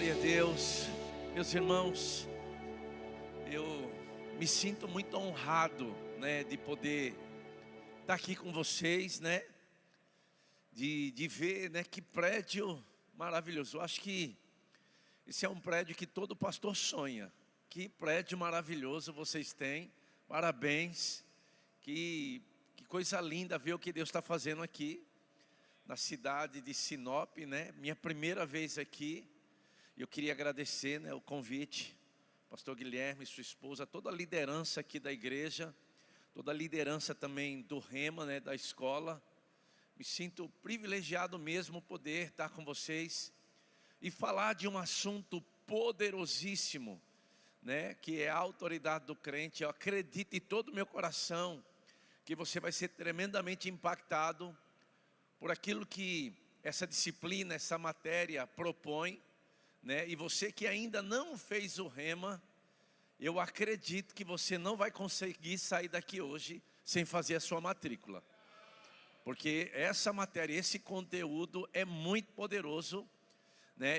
Glória a Deus, meus irmãos, eu me sinto muito honrado, de poder estar aqui com vocês, de ver, que prédio maravilhoso. Eu acho que esse é um prédio que todo pastor sonha. Que prédio maravilhoso vocês têm, parabéns, que coisa linda ver o que Deus está fazendo aqui, na cidade de Sinop, minha primeira vez aqui. Eu queria agradecer, o convite, pastor Guilherme e sua esposa, toda a liderança aqui da igreja, toda a liderança também do Rema, da escola. Me sinto privilegiado mesmo poder estar com vocês e falar de um assunto poderosíssimo, que é a autoridade do crente. Eu acredito de todo o meu coração que você vai ser tremendamente impactado por aquilo que essa disciplina, essa matéria propõe. E você que ainda não fez o Rema, eu acredito que você não vai conseguir sair daqui hoje sem fazer a sua matrícula. Porque essa matéria, esse conteúdo é muito poderoso.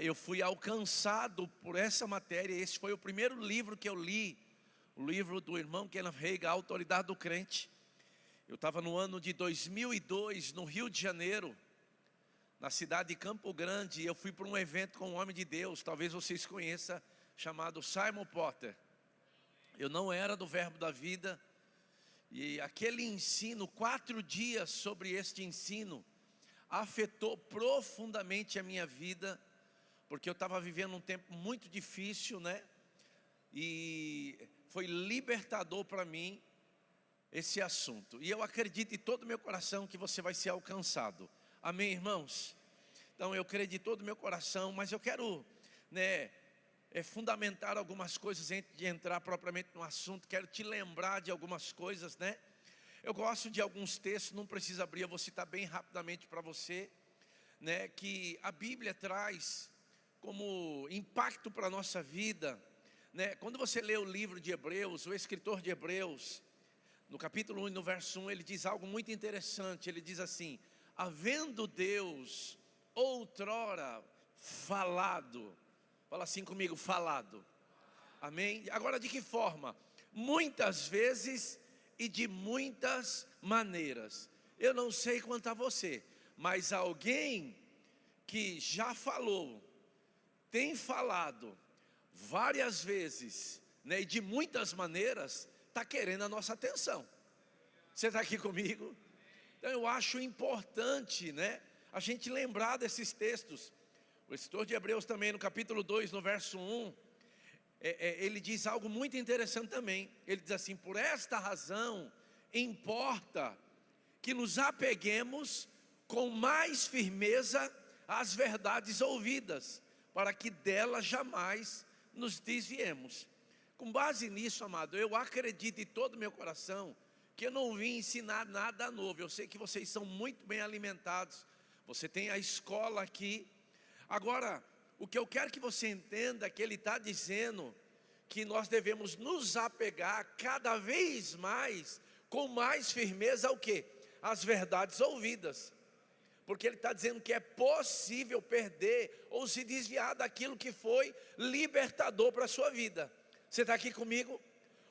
Eu fui alcançado por essa matéria. Esse foi o primeiro livro que eu li, o livro do irmão Kenneth Hagin, A Autoridade do Crente. Eu estava no ano de 2002, no Rio de Janeiro, na cidade de Campo Grande, e eu fui para um evento com um homem de Deus, talvez vocês conheçam, chamado Simon Potter. Eu não era do Verbo da Vida, e aquele ensino, 4 dias sobre este ensino, afetou profundamente a minha vida, porque eu estava vivendo um tempo muito difícil, e foi libertador para mim esse assunto. E eu acredito de todo o meu coração que você vai ser alcançado. Amém, irmãos? Então eu creio de todo o meu coração, mas eu quero fundamentar algumas coisas antes de entrar propriamente no assunto. Quero te lembrar de algumas coisas, Eu gosto de alguns textos, não precisa abrir, eu vou citar bem rapidamente para você, que a Bíblia traz como impacto para a nossa vida, Quando você lê o livro de Hebreus, o escritor de Hebreus, no capítulo 1 e no verso 1, ele diz algo muito interessante. Ele diz assim: havendo Deus outrora falado, fala assim comigo, falado, amém? Agora de que forma? Muitas vezes e de muitas maneiras. Eu não sei quanto a você, mas alguém que já falou, tem falado várias vezes, e de muitas maneiras, está querendo a nossa atenção. Você está aqui comigo? Então eu acho importante, a gente lembrar desses textos. O escritor de Hebreus também, no capítulo 2, no verso 1, ele diz algo muito interessante também. Ele diz assim: por esta razão importa que nos apeguemos com mais firmeza às verdades ouvidas, para que delas jamais nos desviemos. Com base nisso, amado, eu acredito de todo o meu coração que eu não vim ensinar nada novo. Eu sei que vocês são muito bem alimentados, você tem a escola aqui. Agora, o que eu quero que você entenda é que ele está dizendo que nós devemos nos apegar cada vez mais, com mais firmeza ao quê? As verdades ouvidas. Porque ele está dizendo que é possível perder ou se desviar daquilo que foi libertador para a sua vida. Você está aqui comigo?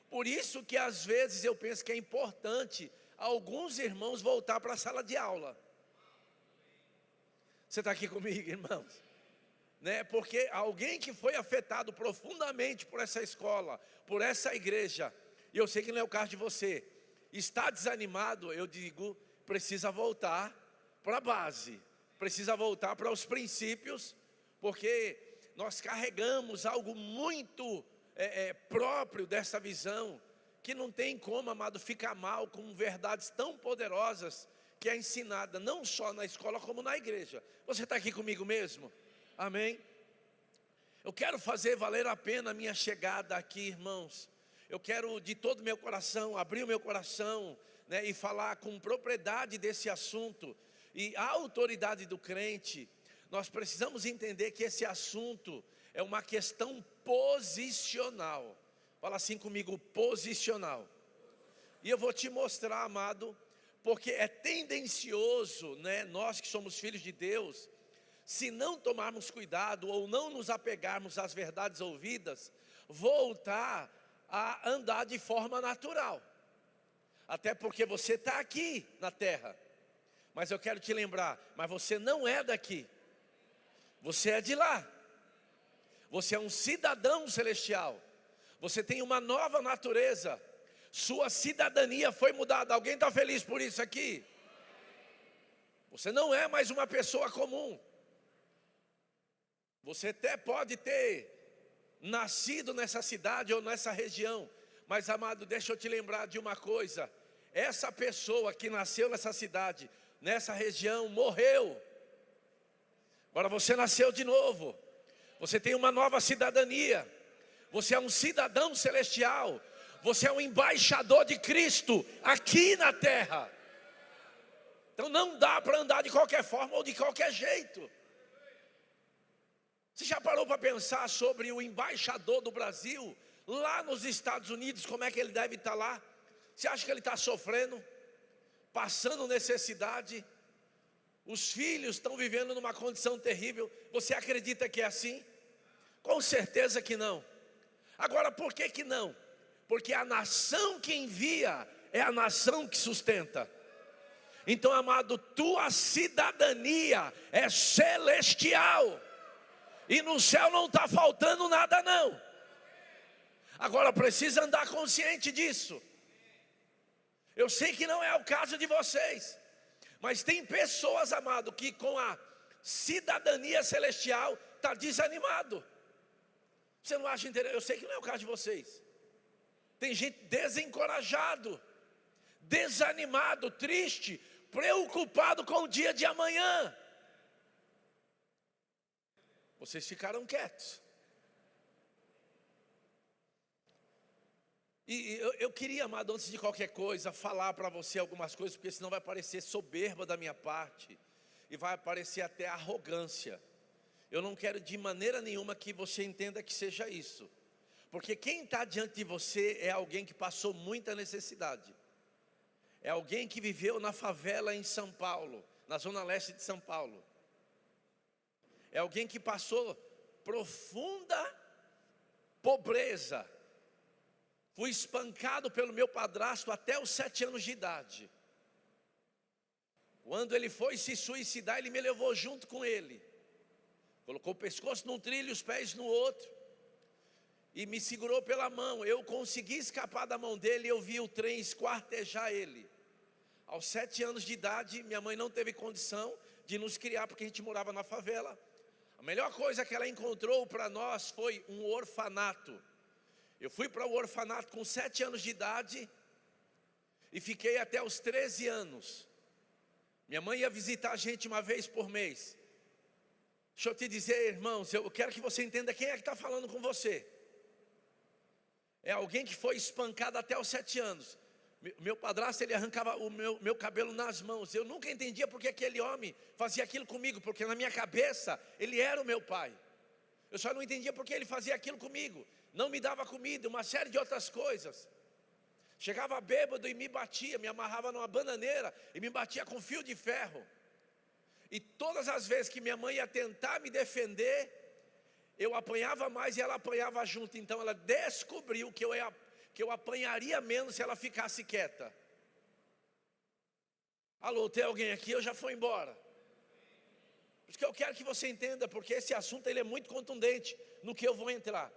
Por isso que às vezes eu penso que é importante alguns irmãos voltar para a sala de aula. Você está aqui comigo, irmãos? Porque alguém que foi afetado profundamente por essa escola, por essa igreja, e eu sei que não é o caso de você, está desanimado, eu digo, precisa voltar para a base, precisa voltar para os princípios, porque nós carregamos algo muito próprio dessa visão, que não tem como, amado, ficar mal com verdades tão poderosas que é ensinada não só na escola como na igreja. Você está aqui comigo mesmo? Amém? Eu quero fazer valer a pena a minha chegada aqui, irmãos. Eu quero de todo o meu coração abrir o meu coração, e falar com propriedade desse assunto. E a autoridade do crente, nós precisamos entender que esse assunto é uma questão posicional. Fala assim comigo, posicional. E eu vou te mostrar, amado, porque é tendencioso, nós que somos filhos de Deus, se não tomarmos cuidado ou não nos apegarmos às verdades ouvidas, voltar a andar de forma natural. Até porque você está aqui na terra. Mas eu quero te lembrar, mas você não é daqui. Você é de lá. Você é um cidadão celestial. Você tem uma nova natureza. Sua cidadania foi mudada. Alguém está feliz por isso aqui? Você não é mais uma pessoa comum. Você até pode ter nascido nessa cidade ou nessa região, mas amado, deixa eu te lembrar de uma coisa. Essa pessoa que nasceu nessa cidade, nessa região, morreu. Agora você nasceu de novo. Você tem uma nova cidadania. Você é um cidadão celestial. Você é um embaixador de Cristo aqui na terra. Então não dá para andar de qualquer forma ou de qualquer jeito. Você já parou para pensar sobre o embaixador do Brasil lá nos Estados Unidos? Como é que ele deve estar lá? Você acha que ele está sofrendo? Passando necessidade? Os filhos estão vivendo numa condição terrível? Você acredita que é assim? Com certeza que não. Agora, por que que não? Porque a nação que envia é a nação que sustenta. Então, amado, tua cidadania é celestial. E no céu não está faltando nada não. Agora precisa andar consciente disso. Eu sei que não é o caso de vocês, mas tem pessoas, amado, que com a cidadania celestial está desanimado. Você não acha interessante? Eu sei que não é o caso de vocês. Tem gente desencorajado, desanimado, triste, preocupado com o dia de amanhã. Vocês ficaram quietos. E eu queria, amado, antes de qualquer coisa, falar para você algumas coisas, porque senão vai parecer soberba da minha parte, e vai parecer até arrogância. Eu não quero de maneira nenhuma que você entenda que seja isso. Porque quem está diante de você é alguém que passou muita necessidade. É alguém que viveu na favela em São Paulo, na zona leste de São Paulo. É alguém que passou profunda pobreza. Fui espancado pelo meu padrasto até os 7 anos de idade. Quando ele foi se suicidar, ele me levou junto com ele. Colocou o pescoço num trilho, os pés no outro. E me segurou pela mão. Eu consegui escapar da mão dele e eu vi o trem esquartejar ele. Aos 7 anos de idade, minha mãe não teve condição de nos criar, porque a gente morava na favela. A melhor coisa que ela encontrou para nós foi um orfanato. Eu fui para o orfanato com 7 anos de idade e fiquei até os 13 anos. Minha mãe ia visitar a gente uma vez por mês. Deixa eu te dizer, irmãos, eu quero que você entenda quem é que está falando com você. É alguém que foi espancado até os 7 anos. Meu padrasto, ele arrancava o meu cabelo nas mãos. Eu nunca entendia porque aquele homem fazia aquilo comigo, porque na minha cabeça ele era o meu pai. Eu só não entendia porque ele fazia aquilo comigo. Não me dava comida, uma série de outras coisas. Chegava bêbado e me batia, me amarrava numa bananeira e me batia com fio de ferro. E todas as vezes que minha mãe ia tentar me defender, eu apanhava mais e ela apanhava junto. Então ela descobriu que eu apanharia menos se ela ficasse quieta. Alô, tem alguém aqui? Eu já fui embora. Por isso que eu quero que você entenda, porque esse assunto ele é muito contundente no que eu vou entrar.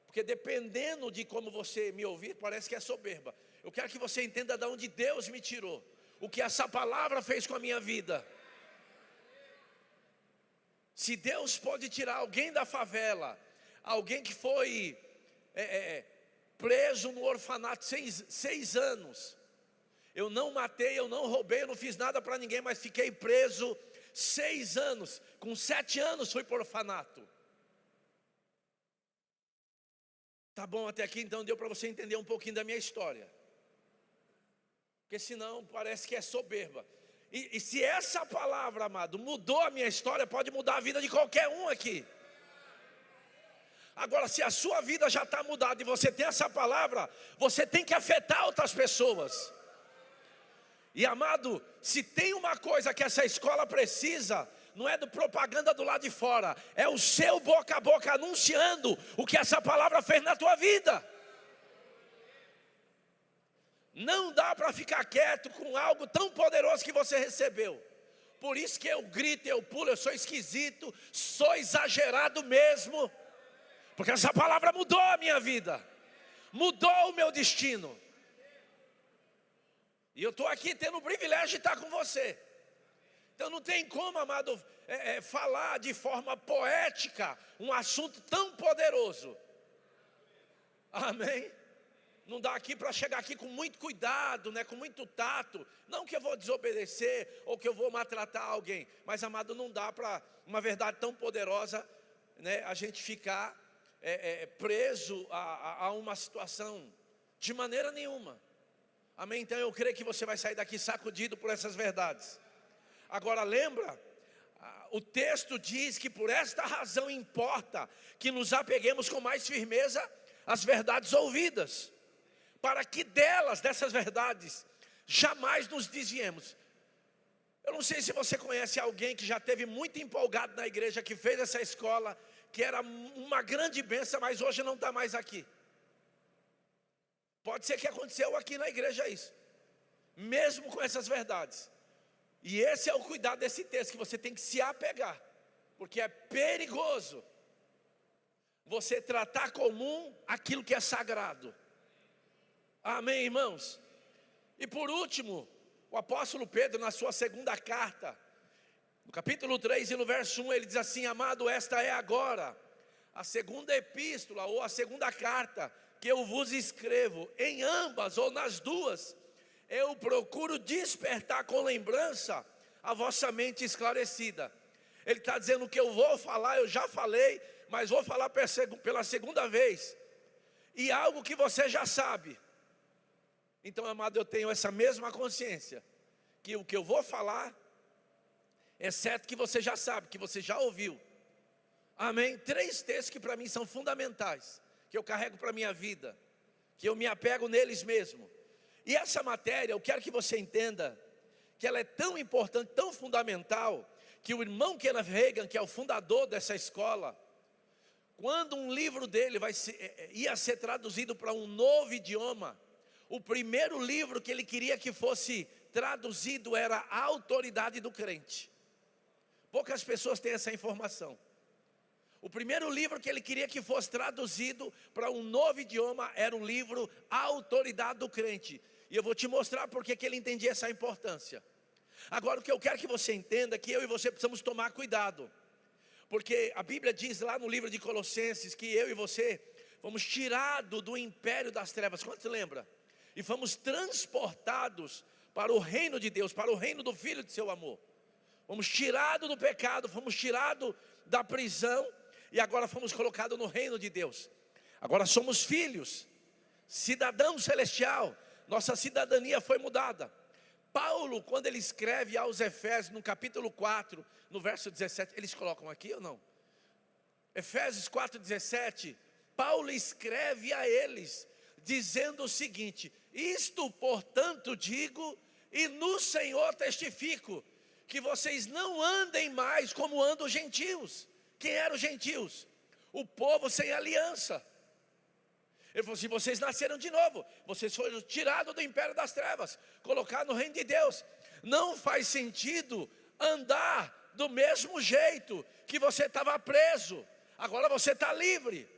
Porque dependendo de como você me ouvir, parece que é soberba. Eu quero que você entenda de onde Deus me tirou, o que essa palavra fez com a minha vida. Se Deus pode tirar alguém da favela, alguém que foi preso no orfanato 6 anos. Eu não matei, eu não roubei, eu não fiz nada para ninguém, mas fiquei preso 6 anos. Com 7 anos fui para o orfanato. Tá bom até aqui, então deu para você entender um pouquinho da minha história. Porque senão parece que é soberba. E se essa palavra, amado, mudou a minha história, pode mudar a vida de qualquer um aqui. Agora, se a sua vida já está mudada e você tem essa palavra, você tem que afetar outras pessoas. E amado, se tem uma coisa que essa escola precisa, não é do propaganda do lado de fora, é o seu boca a boca anunciando o que essa palavra fez na tua vida. Não dá para ficar quieto com algo tão poderoso que você recebeu. Por isso que eu grito, eu pulo, eu sou esquisito, sou exagerado mesmo. Porque essa palavra mudou a minha vida, mudou o meu destino. E eu estou aqui tendo o privilégio de estar com você. Então não tem como, amado, falar de forma poética um assunto tão poderoso. Amém? Não dá aqui para chegar aqui com muito cuidado, né, com muito tato. Não que eu vou desobedecer ou que eu vou maltratar alguém. Mas, amado, não dá para uma verdade tão poderosa, né, a gente ficar preso a uma situação de maneira nenhuma. Amém? Então eu creio que você vai sair daqui sacudido por essas verdades. Agora lembra, o texto diz que por esta razão importa que nos apeguemos com mais firmeza às verdades ouvidas, para que dessas verdades, jamais nos desviemos. Eu não sei se você conhece alguém que já esteve muito empolgado na igreja, que fez essa escola, que era uma grande bênção, mas hoje não está mais aqui. Pode ser que aconteceu aqui na igreja isso, mesmo com essas verdades. E esse é o cuidado desse texto, que você tem que se apegar, porque é perigoso você tratar comum aquilo que é sagrado. Amém, irmãos? E por último, o apóstolo Pedro, na sua segunda carta, no capítulo 3 e no verso 1, ele diz assim: amado, esta é agora a segunda epístola ou a segunda carta que eu vos escrevo. Em ambas ou nas duas, eu procuro despertar com lembrança a vossa mente esclarecida. Ele está dizendo que eu vou falar, eu já falei, mas vou falar pela segunda vez. E algo que você já sabe. Então, amado, eu tenho essa mesma consciência, que o que eu vou falar é certo que você já sabe, que você já ouviu. Amém? 3 textos que para mim são fundamentais, que eu carrego para a minha vida, que eu me apego neles mesmo. E essa matéria, eu quero que você entenda que ela é tão importante, tão fundamental, que o irmão Kenneth Hagin, que é o fundador dessa escola, quando um livro dele ia ser traduzido para um novo idioma, o primeiro livro que ele queria que fosse traduzido era A Autoridade do Crente. Poucas pessoas têm essa informação. O primeiro livro que ele queria que fosse traduzido para um novo idioma era o livro A Autoridade do Crente. E eu vou te mostrar porque que ele entendia essa importância. Agora, o que eu quero que você entenda é que eu e você precisamos tomar cuidado. Porque a Bíblia diz lá no livro de Colossenses que eu e você fomos tirados do império das trevas. Quantos lembra? E fomos transportados para o reino de Deus, para o reino do Filho de seu amor. Fomos tirados do pecado, fomos tirados da prisão e agora fomos colocados no reino de Deus. Agora somos filhos, cidadão celestial, nossa cidadania foi mudada. Paulo, quando ele escreve aos Efésios, no capítulo 4, no verso 17, eles colocam aqui ou não? Efésios 4,17, Paulo escreve a eles, dizendo o seguinte: isto, portanto, digo, e no Senhor testifico, que vocês não andem mais como andam os gentios. Quem eram os gentios? O povo sem aliança. Ele falou assim: vocês nasceram de novo, vocês foram tirados do império das trevas, colocados no reino de Deus. Não faz sentido andar do mesmo jeito que você estava preso, agora você está livre.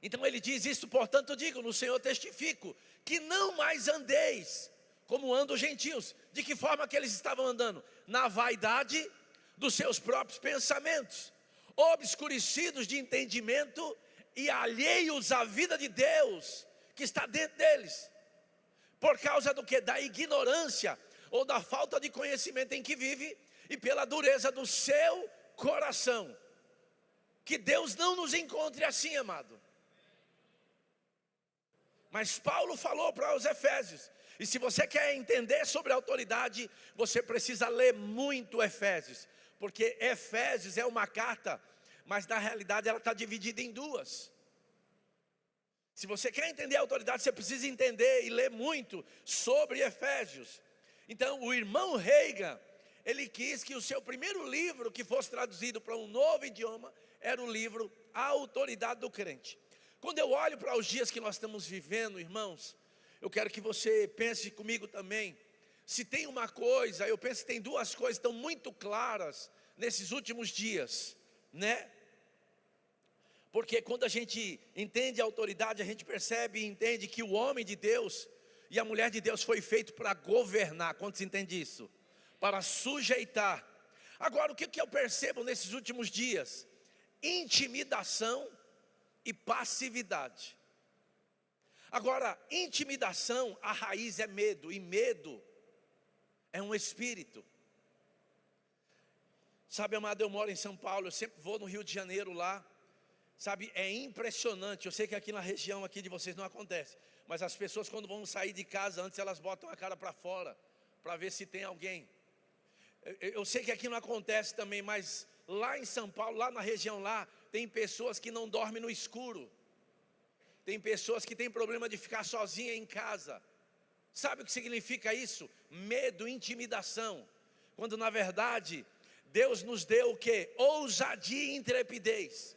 Então ele diz: isto, portanto, digo, no Senhor testifico, que não mais andeis como andam os gentios. De que forma que eles estavam andando? Na vaidade dos seus próprios pensamentos, obscurecidos de entendimento e alheios à vida de Deus que está dentro deles. Por causa do que? Da ignorância ou da falta de conhecimento em que vive e pela dureza do seu coração. Que Deus não nos encontre assim, amado. Mas Paulo falou para os Efésios. E se você quer entender sobre a autoridade, você precisa ler muito Efésios. Porque Efésios é uma carta, mas na realidade ela está dividida em duas. Se você quer entender a autoridade, você precisa entender e ler muito sobre Efésios. Então o irmão Hagin, Ele quis que o seu primeiro livro, que fosse traduzido para um novo idioma, era o livro A Autoridade do Crente. Quando eu olho para os dias que nós estamos vivendo, irmãos, eu quero que você pense comigo também. Se tem uma coisa, eu penso que tem duas coisas que estão muito claras nesses últimos dias, né? Porque quando a gente entende a autoridade, a gente percebe e entende que o homem de Deus e a mulher de Deus foi feito para governar. Quantos entendem isso? Para sujeitar. Agora, o que eu percebo nesses últimos dias? Intimidação e passividade. Agora, intimidação, a raiz é medo, e medo é um espírito. Sabe, amado, eu moro em São Paulo, eu sempre vou no Rio de Janeiro lá. Sabe, é impressionante. Eu sei que aqui na região aqui de vocês não acontece, mas as pessoas quando vão sair de casa, antes elas botam a cara para fora, para ver se tem alguém. Eu sei que aqui não acontece também, mas lá em São Paulo, lá na região lá, tem pessoas que não dormem no escuro. Tem pessoas que têm problema de ficar sozinha em casa. Sabe o que significa isso? Medo, intimidação. Quando na verdade, Deus nos deu o quê? Ousadia e intrepidez.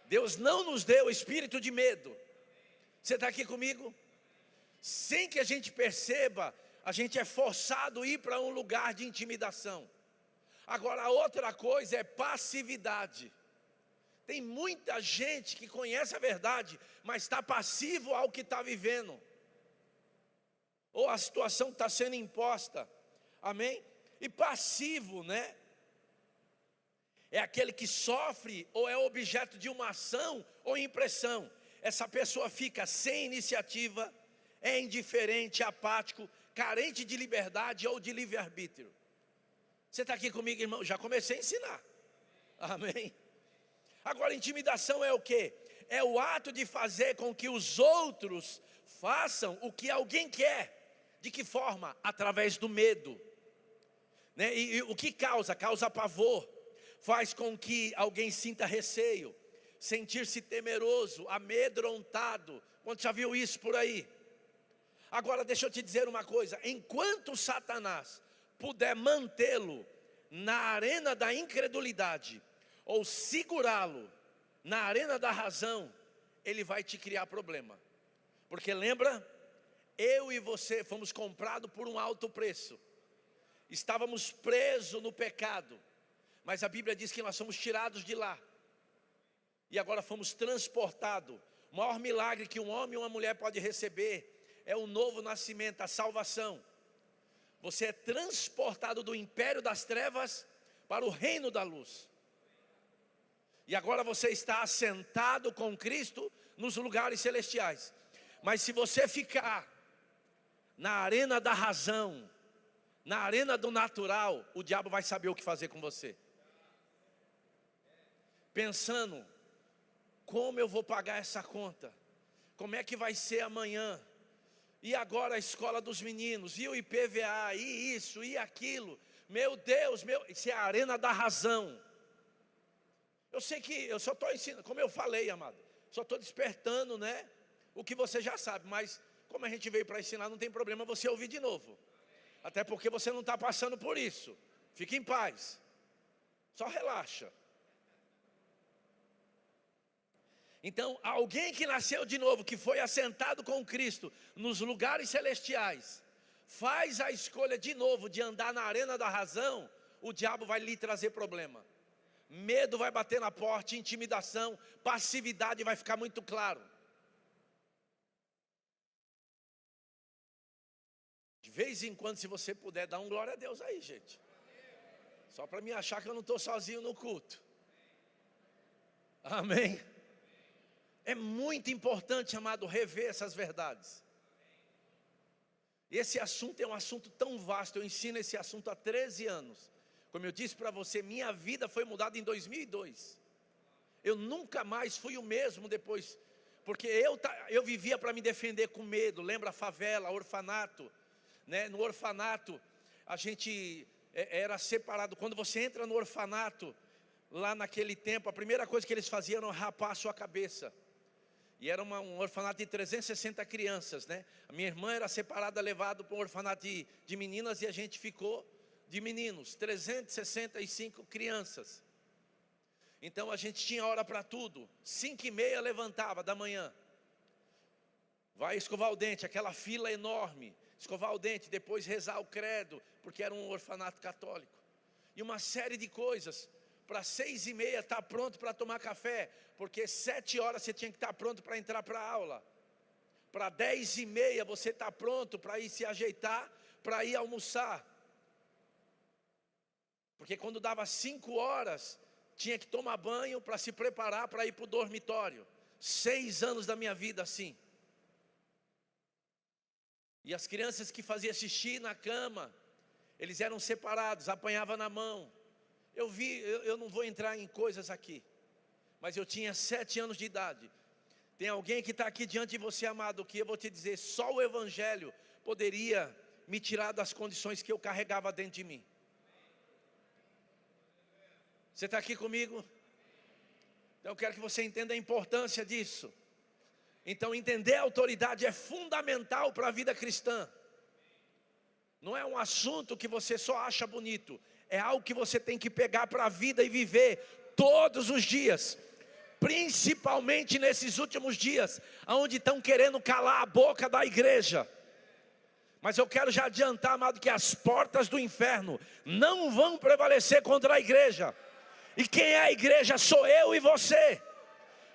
Deus não nos deu espírito de medo. Você está aqui comigo? Sem que a gente perceba, a gente é forçado a ir para um lugar de intimidação. Agora, a outra coisa é passividade. Tem muita gente que conhece a verdade, mas está passivo ao que está vivendo. Ou a situação está sendo imposta. Amém? E passivo, né? É aquele que sofre ou é objeto de uma ação ou impressão. Essa pessoa fica sem iniciativa, é indiferente, apático, carente de liberdade ou de livre-arbítrio. Você está aqui comigo, irmão? Já comecei a ensinar. Amém? Agora, intimidação é o quê? É o ato de fazer com que os outros façam o que alguém quer. De que forma? Através do medo, né? E o que causa? Causa pavor. Faz com que alguém sinta receio, sentir-se temeroso, amedrontado. Quando já viu isso por aí? Agora deixa eu te dizer uma coisa. Enquanto Satanás puder mantê-lo na arena da incredulidade, ou segurá-lo na arena da razão, ele vai te criar problema. Porque lembra? Eu e você fomos comprados por um alto preço. Estávamos presos no pecado, mas a Bíblia diz que nós somos tirados de lá. E agora fomos transportados. O maior milagre que um homem e uma mulher pode receber é o novo nascimento, a salvação. Você é transportado do império das trevas para o reino da luz. E agora você está assentado com Cristo nos lugares celestiais. Mas se você ficar na arena da razão, na arena do natural, o diabo vai saber o que fazer com você. Pensando, como eu vou pagar essa conta? Como é que vai ser amanhã? E agora a escola dos meninos, e o IPVA, e isso, e aquilo. Meu Deus, isso é a arena da razão. Eu sei que eu só estou ensinando, como eu falei, amado, só estou despertando, né, o que você já sabe. Mas como a gente veio para ensinar, não tem problema você ouvir de novo. Até porque você não está passando por isso. Fique em paz. Só relaxa. Então, alguém que nasceu de novo, que foi assentado com Cristo nos lugares celestiais, faz a escolha de novo de andar na arena da razão, o diabo vai lhe trazer problema. Medo vai bater na porta, intimidação, passividade vai ficar muito claro. De vez em quando, se você puder, dar um glória a Deus aí, gente. Só para me achar que eu não estou sozinho no culto. Amém? É muito importante, amado, rever essas verdades. Esse assunto é um assunto tão vasto. Eu ensino esse assunto há 13 anos. Como eu disse para você, minha vida foi mudada em 2002. Eu nunca mais fui o mesmo depois. Porque eu vivia para me defender com medo. Lembra a favela, orfanato, né? No orfanato, a gente era separado. Quando você entra no orfanato, lá naquele tempo, a primeira coisa que eles faziam era rapar a sua cabeça. E era um orfanato de 360 crianças, né? A minha irmã era separada, levada para um orfanato de meninas, e a gente ficou de meninos, 365 crianças. Então a gente tinha hora para tudo. 5h30 levantava da manhã. Vai escovar o dente, aquela fila enorme. Escovar o dente, depois rezar o credo, porque era um orfanato católico. E uma série de coisas. Para 6h30 estar pronto para tomar café, porque 7h você tinha que estar pronto para entrar para a aula. Para 10h30 você está pronto para ir se ajeitar, para ir almoçar. Porque quando dava 5h, tinha que tomar banho para se preparar para ir para o dormitório. 6 anos da minha vida assim. E as crianças que faziam xixi na cama, eles eram separados, apanhava na mão. Eu não vou entrar em coisas aqui, mas eu tinha 7 anos de idade. Tem alguém que está aqui diante de você, amado, que eu vou te dizer, só o Evangelho poderia me tirar das condições que eu carregava dentro de mim. Você está aqui comigo? Então eu quero que você entenda a importância disso. Então entender a autoridade é fundamental para a vida cristã. Não é um assunto que você só acha bonito. É algo que você tem que pegar para a vida e viver todos os dias. Principalmente nesses últimos dias, onde estão querendo calar a boca da igreja. Mas eu quero já adiantar, amado, que as portas do inferno não vão prevalecer contra a igreja. E quem é a igreja sou eu e você.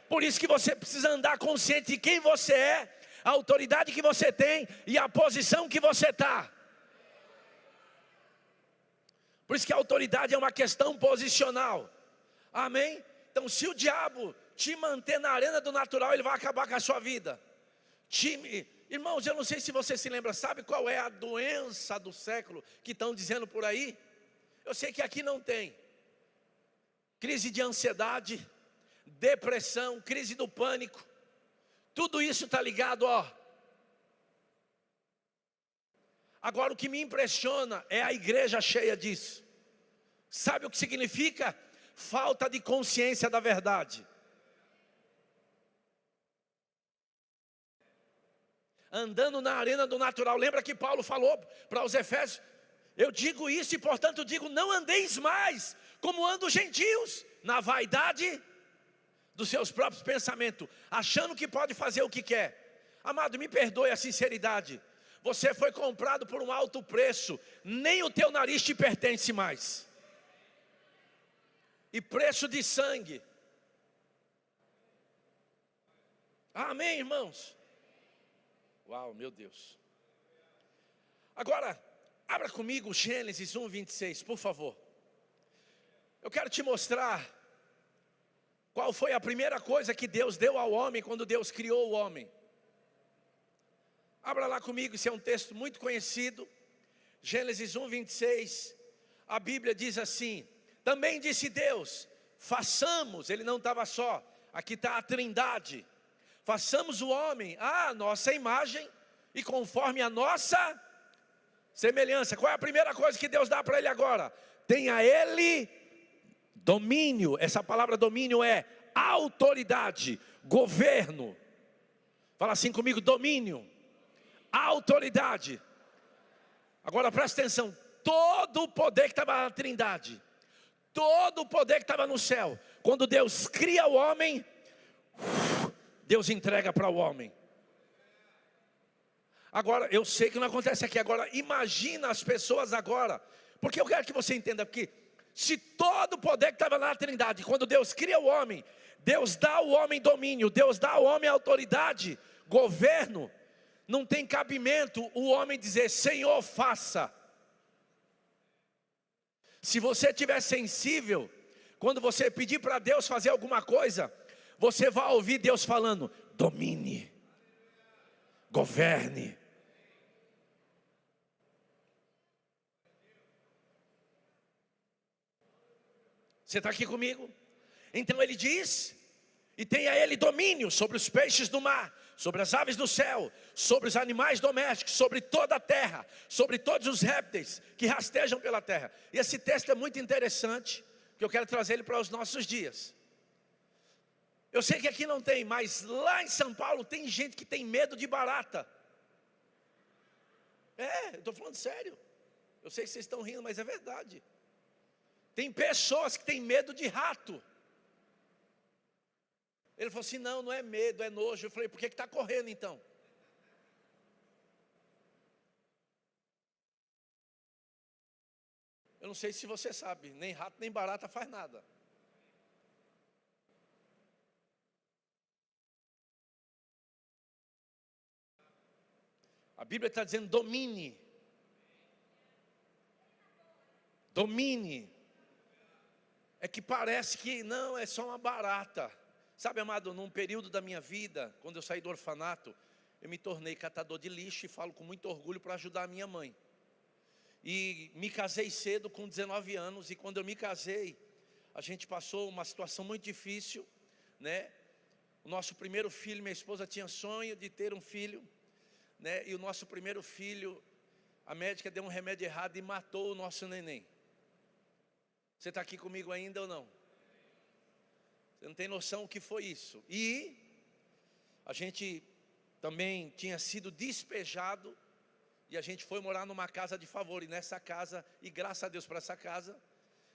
Por isso que você precisa andar consciente de quem você é, a autoridade que você tem e a posição que você está. Por isso que a autoridade é uma questão posicional. Amém? Então se o diabo te manter na arena do natural, ele vai acabar com a sua vida. Irmãos, eu não sei se você se lembra, sabe qual é a doença do século que estão dizendo por aí? Eu sei que aqui não tem. Crise de ansiedade, depressão, crise do pânico. Tudo isso está ligado, ó. Agora o que me impressiona é a igreja cheia disso. Sabe o que significa? Falta de consciência da verdade. Andando na arena do natural. Lembra que Paulo falou para os Efésios? Eu digo isso e portanto digo, não andeis mais como andam os gentios, na vaidade dos seus próprios pensamentos, achando que pode fazer o que quer. Amado, me perdoe a sinceridade. Você foi comprado por um alto preço, nem o teu nariz te pertence mais. E preço de sangue. Amém, irmãos? Uau, meu Deus. Agora, abra comigo Gênesis 1:26, por favor. Eu quero te mostrar qual foi a primeira coisa que Deus deu ao homem quando Deus criou o homem. Abra lá comigo, esse é um texto muito conhecido. Gênesis 1:26. A Bíblia diz assim: também disse Deus, façamos, ele não estava só, aqui está a trindade. Façamos o homem à nossa imagem e conforme a nossa semelhança. Qual é a primeira coisa que Deus dá para ele agora? Tenha ele domínio. Essa palavra domínio é autoridade, governo. Fala assim comigo, domínio, autoridade. Agora presta atenção, todo o poder que estava na trindade, todo o poder que estava no céu, quando Deus cria o homem, Deus entrega para o homem. Agora, eu sei que não acontece aqui. Agora, imagina as pessoas agora. Porque eu quero que você entenda aqui. Se todo o poder que estava na trindade, quando Deus cria o homem, Deus dá ao homem domínio, Deus dá ao homem autoridade, governo, não tem cabimento o homem dizer, Senhor, faça. Se você estiver sensível, quando você pedir para Deus fazer alguma coisa, você vai ouvir Deus falando, domine, governe. Você está aqui comigo? Então ele diz, e tenha ele domínio sobre os peixes do mar, sobre as aves do céu, sobre os animais domésticos, sobre toda a terra, sobre todos os répteis que rastejam pela terra. E esse texto é muito interessante, que eu quero trazer ele para os nossos dias. Eu sei que aqui não tem, mas lá em São Paulo tem gente que tem medo de barata. Eu estou falando sério. Eu sei que vocês estão rindo, mas é verdade. Tem pessoas que têm medo de rato. Ele falou assim, não é medo, é nojo. Eu falei, por que está correndo então? Eu não sei se você sabe, nem rato nem barata faz nada. A Bíblia está dizendo, domine. Domine. É que parece que não, é só uma barata. Sabe, amado, num período da minha vida, quando eu saí do orfanato, eu me tornei catador de lixo e falo com muito orgulho para ajudar a minha mãe. E me casei cedo, com 19 anos, e quando eu me casei, a gente passou uma situação muito difícil, né? O nosso primeiro filho, minha esposa tinha sonho de ter um filho, né? E o nosso primeiro filho, a médica deu um remédio errado e matou o nosso neném. Você está aqui comigo ainda ou não? Você não tem noção o que foi isso. E a gente também tinha sido despejado, e a gente foi morar numa casa de favor. E nessa casa, e graças a Deus por essa casa,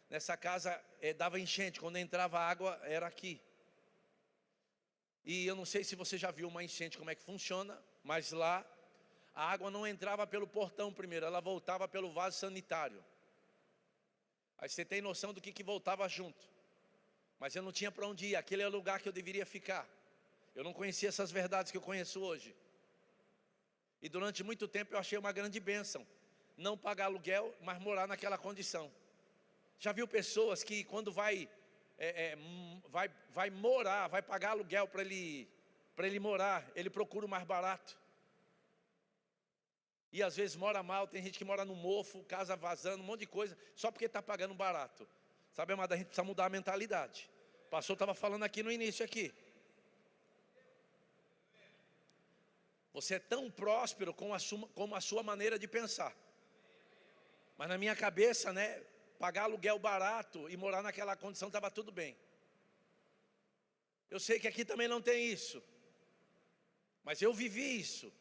nessa casa dava enchente, quando entrava água era aqui. E eu não sei se você já viu uma enchente, como é que funciona, mas lá a água não entrava pelo portão primeiro, ela voltava pelo vaso sanitário. Aí você tem noção do que voltava junto. Mas eu não tinha para onde ir, aquele é o lugar que eu deveria ficar. Eu não conhecia essas verdades que eu conheço hoje. E durante muito tempo eu achei uma grande bênção não pagar aluguel, mas morar naquela condição. Já viu pessoas que quando vai morar, vai pagar aluguel para ele morar, ele procura o mais barato. E às vezes mora mal, tem gente que mora no mofo, casa vazando, um monte de coisa, só porque está pagando barato. Sabe, amada, a gente precisa mudar a mentalidade. O pastor estava falando aqui no início aqui. Você é tão próspero como a sua maneira de pensar. Mas na minha cabeça, né, pagar aluguel barato e morar naquela condição estava tudo bem. Eu sei que aqui também não tem isso, mas eu vivi isso.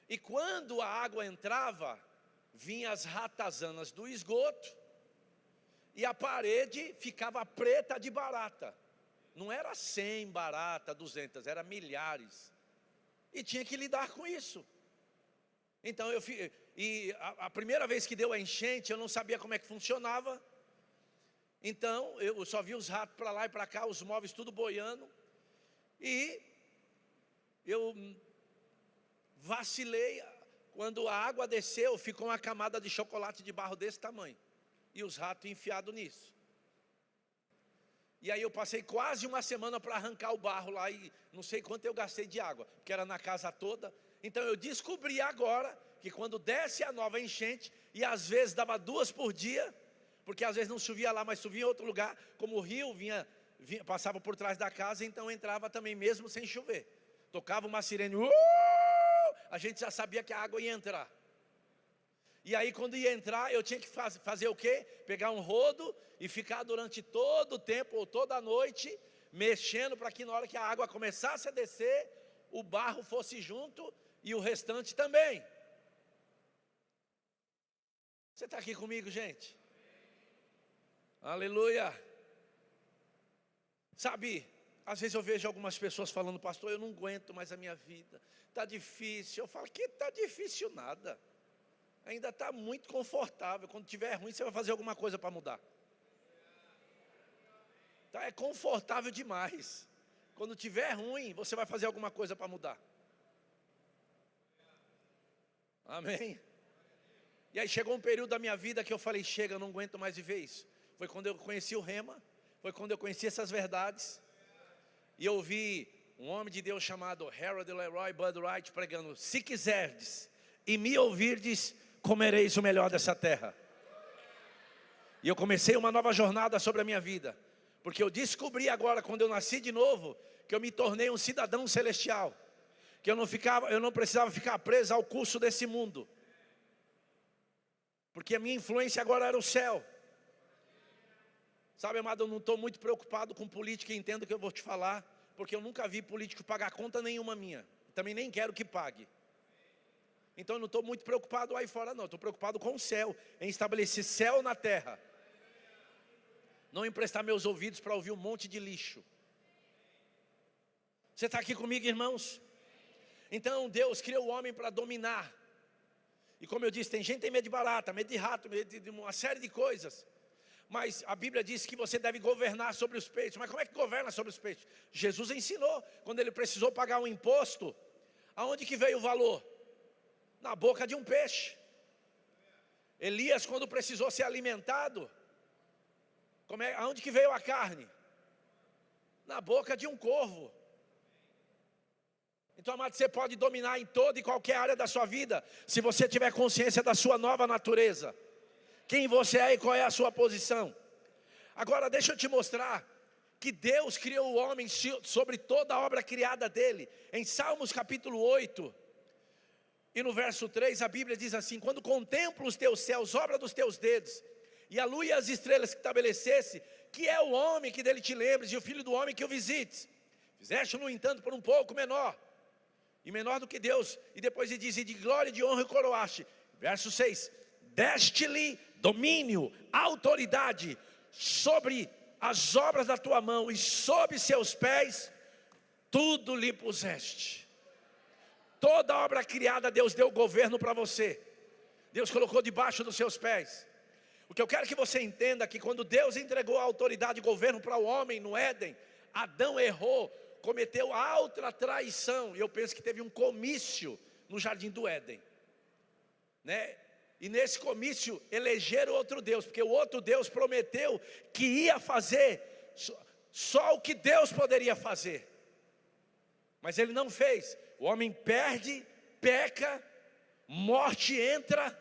E quando a água entrava, vinham as ratazanas do esgoto, e a parede ficava preta de barata. Não era 100 barata, 200, era milhares. E tinha que lidar com isso. Então a primeira vez que deu a enchente, eu não sabia como é que funcionava. Então eu só vi os ratos para lá e para cá, os móveis tudo boiando. E eu vacilei. Quando a água desceu, ficou uma camada de chocolate de barro desse tamanho. E os ratos enfiados nisso. E aí eu passei quase uma semana para arrancar o barro lá, e não sei quanto eu gastei de água, porque era na casa toda. Então eu descobri agora que quando desce a nova enchente, e às vezes dava 2 por dia, porque às vezes não chovia lá, mas chovia em outro lugar, como o rio passava por trás da casa, então entrava também mesmo sem chover. Tocava uma sirene, a gente já sabia que a água ia entrar. E aí quando ia entrar, eu tinha que fazer o quê? Pegar um rodo e ficar durante todo o tempo, ou toda a noite, mexendo para que na hora que a água começasse a descer, o barro fosse junto e o restante também. Você está aqui comigo, gente? Aleluia. Sabe, às vezes eu vejo algumas pessoas falando, pastor, eu não aguento mais a minha vida, está difícil. Eu falo, que está difícil nada. Ainda está muito confortável. Quando tiver ruim, você vai fazer alguma coisa para mudar. Tá, é confortável demais. Quando tiver ruim, você vai fazer alguma coisa para mudar. Amém? E aí chegou um período da minha vida que eu falei, chega, eu não aguento mais viver isso. Foi quando eu conheci o Rema, foi quando eu conheci essas verdades. E eu ouvi um homem de Deus chamado Harold Leroy Bud Wright pregando, se quiserdes e me ouvirdes, comereis o melhor dessa terra. E eu comecei uma nova jornada sobre a minha vida, porque eu descobri agora, quando eu nasci de novo, que eu me tornei um cidadão celestial, que eu não precisava ficar preso ao curso desse mundo, porque a minha influência agora era o céu. Sabe, amado, eu não estou muito preocupado com política, e entendo o que eu vou te falar, porque eu nunca vi político pagar conta nenhuma minha, também nem quero que pague. Então eu não estou muito preocupado aí fora não, estou preocupado com o céu, em estabelecer céu na terra. Não emprestar meus ouvidos para ouvir um monte de lixo. Você está aqui comigo, irmãos? Então Deus criou o homem para dominar. E como eu disse, tem gente que tem medo de barata, medo de rato, medo de uma série de coisas. Mas a Bíblia diz que você deve governar sobre os peixes. Mas como é que governa sobre os peixes? Jesus ensinou, quando ele precisou pagar um imposto, aonde que veio o valor? Na boca de um peixe. Elias, quando precisou ser alimentado, aonde que veio a carne? Na boca de um corvo. Então, amado, você pode dominar em toda e qualquer área da sua vida, se você tiver consciência da sua nova natureza. Quem você é e qual é a sua posição. Agora deixa eu te mostrar que Deus criou o homem sobre toda a obra criada dele. Em Salmos capítulo 8 e no verso 3 a Bíblia diz assim: quando contemplo os teus céus, obra dos teus dedos, e a lua e as estrelas que estabelecesse, que é o homem que dele te lembres, e o filho do homem que o visites. Fizeste, no entanto, por um pouco menor, e menor do que Deus. E depois ele diz: e de glória e de honra o coroaste. Verso 6: deste-lhe domínio, autoridade sobre as obras da tua mão, e sob seus pés tudo lhe puseste. Toda obra criada, Deus deu governo para você. Deus colocou debaixo dos seus pés. O que eu quero que você entenda é que quando Deus entregou a autoridade e governo para o homem no Éden, Adão errou, cometeu alta traição. E eu penso que teve um comício no jardim do Éden, né? E nesse comício elegeram outro Deus, porque o outro Deus prometeu que ia fazer só o que Deus poderia fazer. Mas ele não fez. O homem perde, peca, morte entra.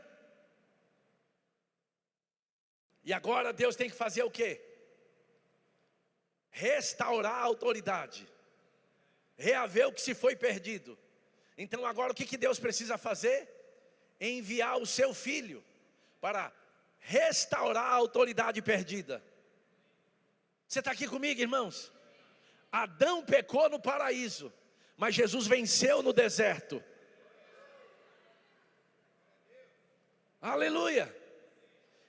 E agora Deus tem que fazer o quê? Restaurar a autoridade, reaver o que se foi perdido. Então agora o que Deus precisa fazer? Enviar o seu filho para restaurar a autoridade perdida. Você está aqui comigo, irmãos? Adão pecou no paraíso, mas Jesus venceu no deserto. Aleluia!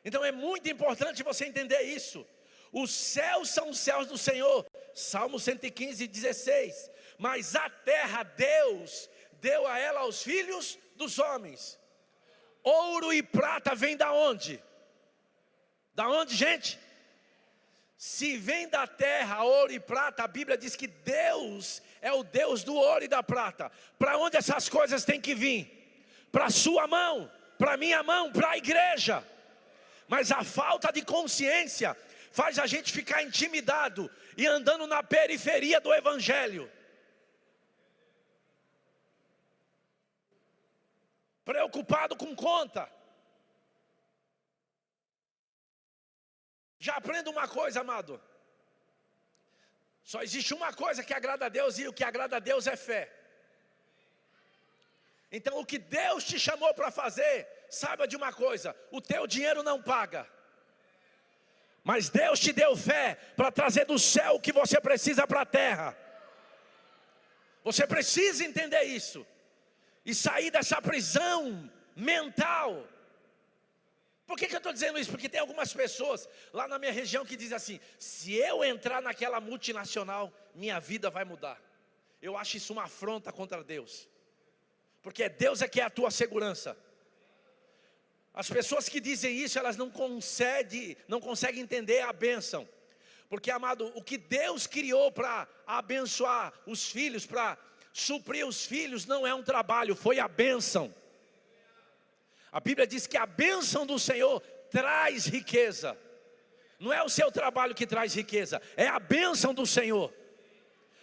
Então é muito importante você entender isso. Os céus são os céus do Senhor, Salmo 115, 16. Mas a terra Deus deu a ela aos filhos dos homens. Ouro e prata vem da onde? Da onde, gente? Se vem da terra ouro e prata, a Bíblia diz que Deus é o Deus do ouro e da prata. Para onde essas coisas têm que vir? Para a sua mão, para a minha mão, para a igreja. Mas a falta de consciência faz a gente ficar intimidado e andando na periferia do evangelho. Preocupado com conta. Já aprenda uma coisa, amado. Só existe uma coisa que agrada a Deus, e o que agrada a Deus é fé. Então o que Deus te chamou para fazer, saiba de uma coisa: o teu dinheiro não paga. Mas Deus te deu fé para trazer do céu o que você precisa para a terra. Você precisa entender isso e sair dessa prisão mental. Por que eu estou dizendo isso? Porque tem algumas pessoas lá na minha região que dizem assim: se eu entrar naquela multinacional, minha vida vai mudar. Eu acho isso uma afronta contra Deus, porque Deus é que é a tua segurança. As pessoas que dizem isso, elas não conseguem entender a bênção. Porque, amado, o que Deus criou para abençoar os filhos, para suprir os filhos, não é um trabalho, foi a bênção. A Bíblia diz que a bênção do Senhor traz riqueza. Não é o seu trabalho que traz riqueza, é a bênção do Senhor.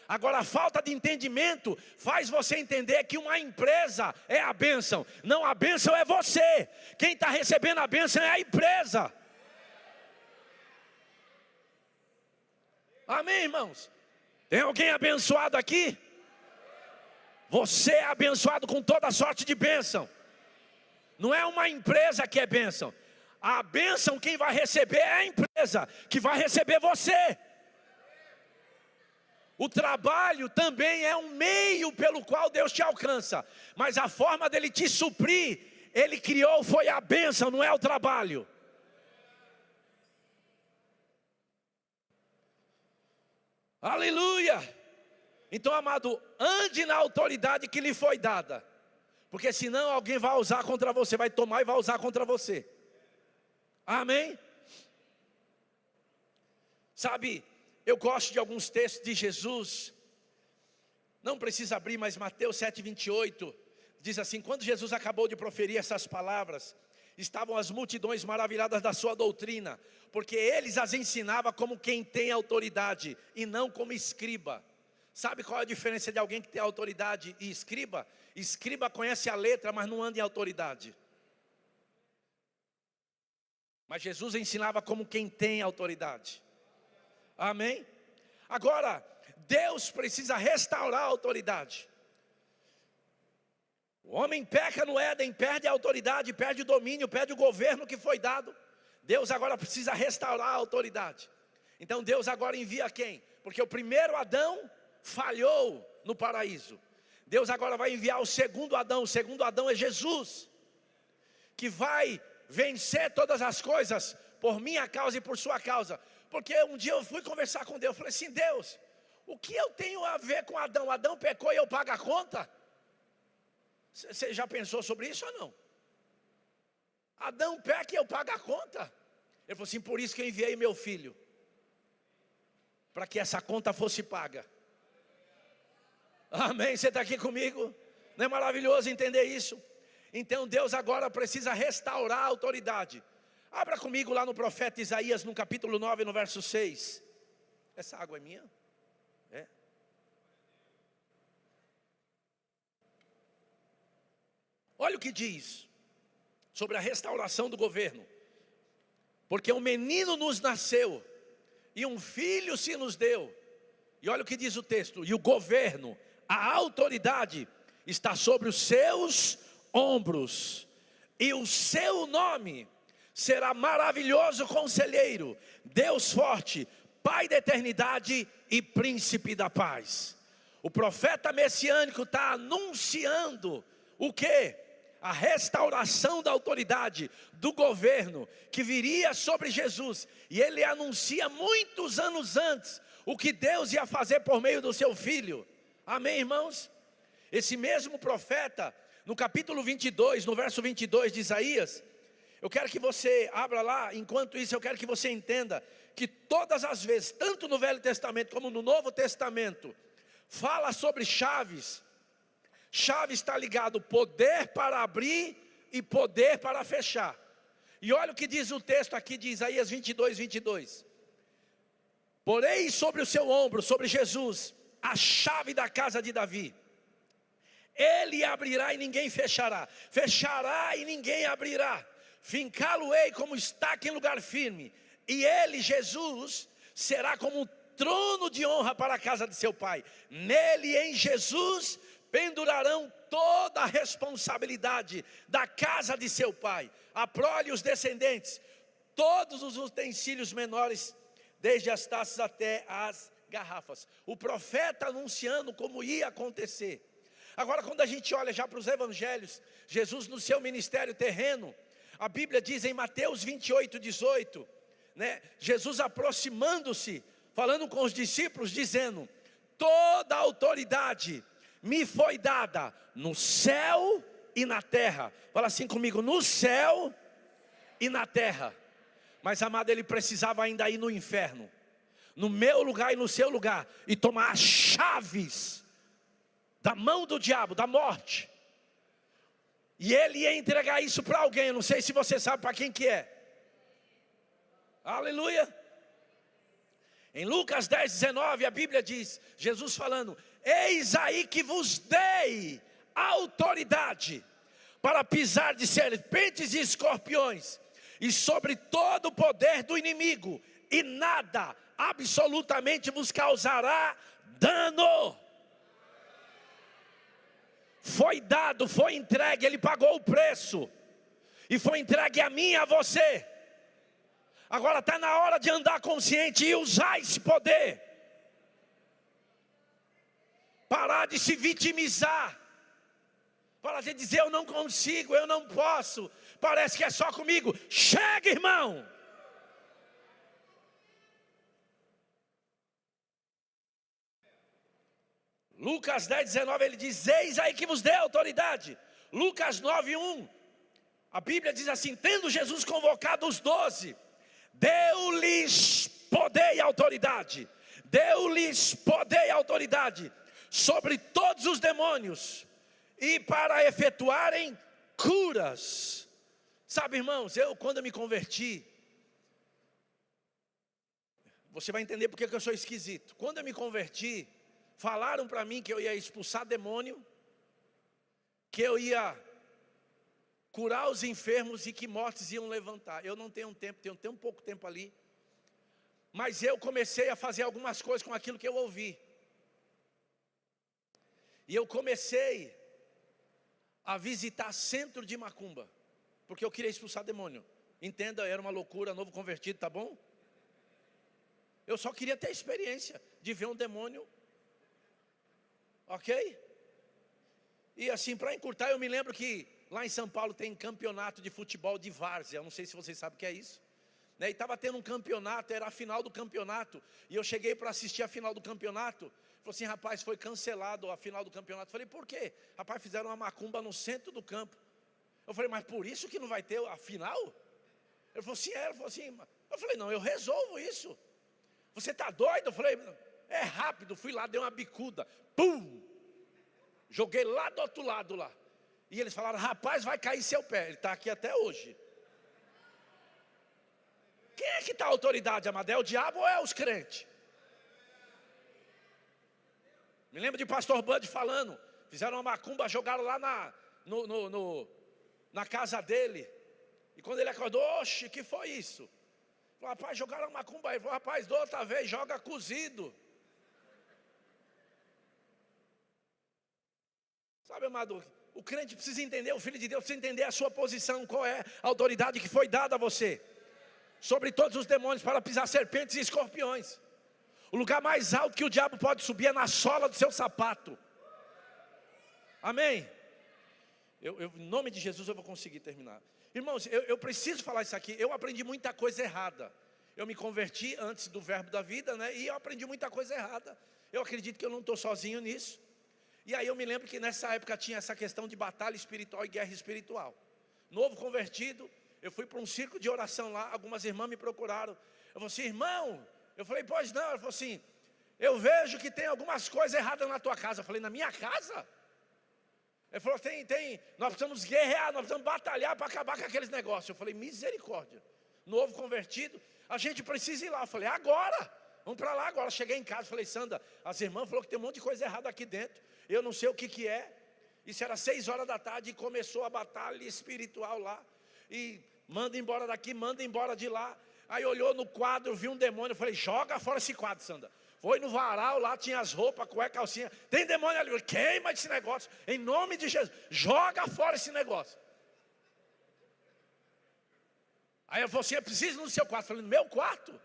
Agora a falta de entendimento faz você entender que uma empresa é a bênção. Não, a bênção é você. Quem está recebendo a bênção é a empresa. Amém, irmãos? Tem alguém abençoado aqui? Você é abençoado com toda sorte de bênção. Não é uma empresa que é bênção. A bênção quem vai receber é a empresa que vai receber você. O trabalho também é um meio pelo qual Deus te alcança, mas a forma dele te suprir, Ele criou foi a bênção, não é o trabalho. Aleluia! Então, amado, ande na autoridade que lhe foi dada, porque senão alguém vai usar contra você, vai tomar e vai usar contra você. Amém? Sabe, eu gosto de alguns textos de Jesus. Não precisa abrir, mas Mateus 7,28 diz assim: quando Jesus acabou de proferir essas palavras, estavam as multidões maravilhadas da sua doutrina, porque eles as ensinava como quem tem autoridade e não como escriba. Sabe qual é a diferença de alguém que tem autoridade e escriba? Escriba conhece a letra, mas não anda em autoridade. Mas Jesus ensinava como quem tem autoridade. Amém? Agora, Deus precisa restaurar a autoridade. O homem peca no Éden, perde a autoridade, perde o domínio, perde o governo que foi dado. Deus agora precisa restaurar a autoridade. Então Deus agora envia quem? Porque o primeiro Adão falhou no paraíso. Deus agora vai enviar o segundo Adão. O segundo Adão é Jesus, que vai vencer todas as coisas por minha causa e por sua causa. Porque um dia eu fui conversar com Deus, eu falei assim: Deus, o que eu tenho a ver com Adão? Adão pecou e eu pago a conta? Você já pensou sobre isso ou não? Adão peca e eu pago a conta? Ele falou assim: por isso que eu enviei meu filho, para que essa conta fosse paga. Amém? Você está aqui comigo? Não é maravilhoso entender isso? Então Deus agora precisa restaurar a autoridade. Abra comigo lá no profeta Isaías, no capítulo 9, no verso 6. Essa água é minha? É. Olha o que diz sobre a restauração do governo. Porque um menino nos nasceu, e um filho se nos deu. E olha o que diz o texto: e o governo, a autoridade, está sobre os seus ombros. E o seu nome será maravilhoso conselheiro, Deus forte, Pai da eternidade e príncipe da paz. O profeta messiânico está anunciando o quê? A restauração da autoridade, do governo, que viria sobre Jesus. E ele anuncia muitos anos antes o que Deus ia fazer por meio do seu filho. Amém, irmãos? Esse mesmo profeta, no capítulo 22, no verso 22 de Isaías, eu quero que você abra lá. Enquanto isso, eu quero que você entenda que todas as vezes, tanto no Velho Testamento como no Novo Testamento, fala sobre chaves. Chave está ligado poder para abrir e poder para fechar. E olha o que diz o texto aqui de Isaías 22, 22. Porei sobre o seu ombro, sobre Jesus, a chave da casa de Davi. Ele abrirá e ninguém fechará, fechará e ninguém abrirá. Fincá-lo-ei como estaca em lugar firme. E ele, Jesus, será como um trono de honra para a casa de seu pai. Nele, em Jesus, pendurarão toda a responsabilidade da casa de seu pai, a prole e os descendentes, todos os utensílios menores, desde as taças até as garrafas. O profeta anunciando como ia acontecer. Agora, quando a gente olha já para os evangelhos, Jesus no seu ministério terreno, a Bíblia diz em Mateus 28, 18, né, Jesus aproximando-se, falando com os discípulos, dizendo: toda a autoridade me foi dada no céu e na terra. Fala assim comigo: no céu e na terra. Mas, amado, ele precisava ainda ir no inferno, no meu lugar e no seu lugar, e tomar as chaves da mão do diabo, da morte. E ele ia entregar isso para alguém. Eu não sei se você sabe para quem que é. Aleluia. Em Lucas 10, 19, a Bíblia diz, Jesus falando: eis aí que vos dei autoridade para pisar de serpentes e escorpiões, e sobre todo o poder do inimigo, e nada absolutamente vos causará dano. Foi dado, foi entregue, ele pagou o preço, e foi entregue a mim e a você. Agora está na hora de andar consciente e usar esse poder. parar de se vitimizar, parar de dizer eu não consigo, eu não posso, parece que é só comigo. Chega, irmão! Lucas 10:19 ele diz: eis aí que vos dei autoridade. Lucas 9:1, a Bíblia diz assim: tendo Jesus convocado os 12, deu-lhes poder e autoridade, deu-lhes poder e autoridade sobre todos os demônios, e para efetuarem curas. Sabe, irmãos, quando eu me converti, você vai entender porque que eu sou esquisito. Quando eu me converti, falaram para mim que eu ia expulsar demônio, que eu ia curar os enfermos e que mortos iam levantar. Eu não tenho tempo, tenho pouco tempo ali. Mas eu comecei a fazer algumas coisas com aquilo que eu ouvi. E eu comecei a visitar centro de macumba, porque eu queria expulsar demônio. Entenda, era uma loucura, novo convertido, tá bom? Eu só queria ter a experiência de ver um demônio. Ok? E assim, para encurtar, eu me lembro que lá em São Paulo tem campeonato de futebol de várzea. Eu não sei se vocês sabem o que é isso, né? E estava tendo um campeonato, era a final do campeonato. E eu cheguei para assistir a final do campeonato. Falei assim: rapaz, foi cancelado a final do campeonato. Falei: por quê? Rapaz, fizeram uma macumba no centro do campo. Eu falei: mas por isso que não vai ter a final? Ele falou assim: ele falou assim. Eu falei: não, eu resolvo isso. Você está doido? Eu falei: é rápido. Fui lá, dei uma bicuda. Pum! Joguei lá do outro lado lá. E eles falaram: rapaz, vai cair seu pé. Ele está aqui até hoje. Quem é que está a autoridade, amado? É o diabo ou é os crentes? Me lembro de pastor Bud falando. Fizeram uma macumba, jogaram lá na casa dele. E quando ele acordou: oxe, que foi isso? Falou: rapaz, jogaram uma macumba aí. Ele falou: rapaz, da outra vez joga cozido. Sabe, amado, o crente precisa entender, o filho de Deus precisa entender a sua posição, qual é a autoridade que foi dada a você, sobre todos os demônios, para pisar serpentes e escorpiões. O lugar mais alto que o diabo pode subir é na sola do seu sapato. Amém? Em nome de Jesus eu vou conseguir terminar. Irmãos, eu preciso falar isso aqui. Eu aprendi muita coisa errada. Eu me converti antes do verbo da vida, né? E eu aprendi muita coisa errada. Eu acredito que eu não estou sozinho nisso. E aí eu me lembro que nessa época tinha essa questão de batalha espiritual e guerra espiritual. Novo convertido, eu fui para um círculo de oração lá. Algumas irmãs me procuraram. Eu falei assim: irmão, eu falei: pois não. Ela falou assim: eu vejo que tem algumas coisas erradas na tua casa. Eu falei: na minha casa? Ele falou: nós precisamos guerrear, nós precisamos batalhar para acabar com aqueles negócios. Eu falei: misericórdia. Novo convertido, a gente precisa ir lá. Eu falei: agora, vamos para lá agora. Cheguei em casa, falei: Sandra, as irmãs falaram que tem um monte de coisa errada aqui dentro. Eu não sei o que é. Isso era 6 horas da tarde e começou a batalha espiritual lá. E manda embora daqui, manda embora de lá. Aí olhou no quadro, viu um demônio. Eu falei: joga fora esse quadro, Sandra. Foi no varal, lá tinha as roupas, cueca, calcinha. Tem demônio ali. Queima esse negócio, em nome de Jesus. Joga fora esse negócio. Aí eu falei assim: eu preciso no seu quarto. Eu falei: no meu quarto?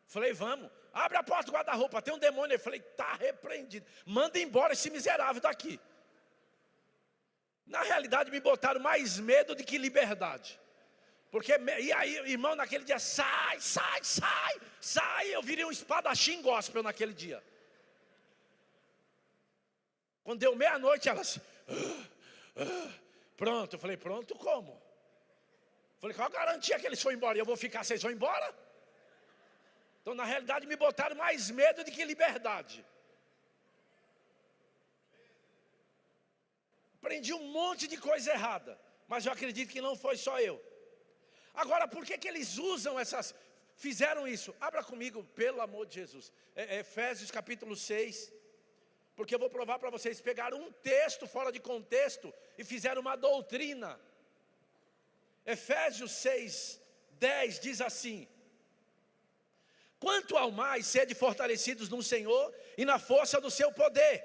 Falei: vamos. Abre a porta do guarda-roupa, tem um demônio. Eu falei: está repreendido. Manda embora esse miserável daqui. Na realidade me botaram mais medo do que liberdade. Porque, e aí, irmão, naquele dia: sai, sai, sai, sai. Eu virei um espadachim gospel naquele dia. Quando deu meia-noite, elas: pronto. Eu falei: pronto como? Falei: qual a garantia que eles foram embora? Eu vou ficar, vocês vão embora? Então, na realidade, me botaram mais medo do que liberdade. Aprendi um monte de coisa errada, mas eu acredito que não foi só eu. Agora, por que eles fizeram isso? Abra comigo, pelo amor de Jesus. Efésios capítulo 6. Porque eu vou provar para vocês. Pegaram um texto fora de contexto e fizeram uma doutrina. Efésios 6, 10 diz assim: quanto ao mais, sede fortalecidos no Senhor e na força do seu poder.